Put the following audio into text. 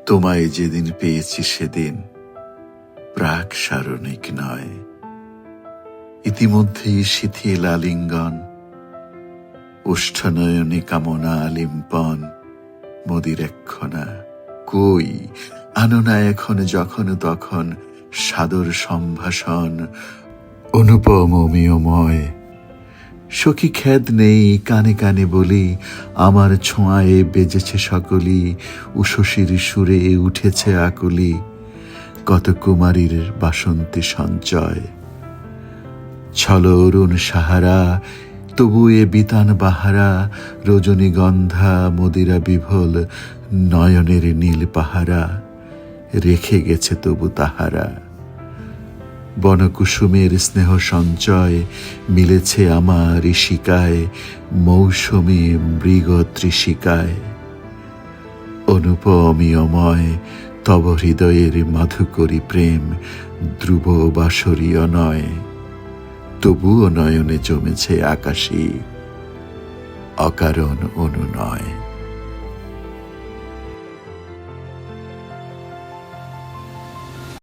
তোমায় যেদিন পেয়েছি সেদিন প্রাক সারণিক নয়, ইতিমধ্যেই শিথিল আলিঙ্গন, ওষ্ঠনয়নে কামনা আলিম্পন, মদির একখনা কই আনো না এখন যখন তখন সাদর সম্ভাষণ অনুপম অমিয়ময়। সখী খেদ নেই কানে কানে বলি, আমার ছোঁয়ায় বেজেছে সকলি, উষসীর সুরে উঠেছে আকুলি, কত কুমারীর বাসন্তী সঞ্চয়। ছল অরুণ সাহারা তবু এ বিতান বাহারা, রজনীগন্ধা মদিরা বিভোল, নয়নের নীল পাহারা রেখে গেছে তবু তাহারা। বনকুসুমের স্নেহ সঞ্চয় মিলেছে আমার শিকায়, মৌসুমী মৃগ ত্রিশিকায়। অনুপমীয়ময় তব হৃদয়ের মাধুকরী প্রেম, ধ্রুব বাসরীয় নয়, তবুও নয়নে জমেছে আকাশী অকারণ অনুনয়।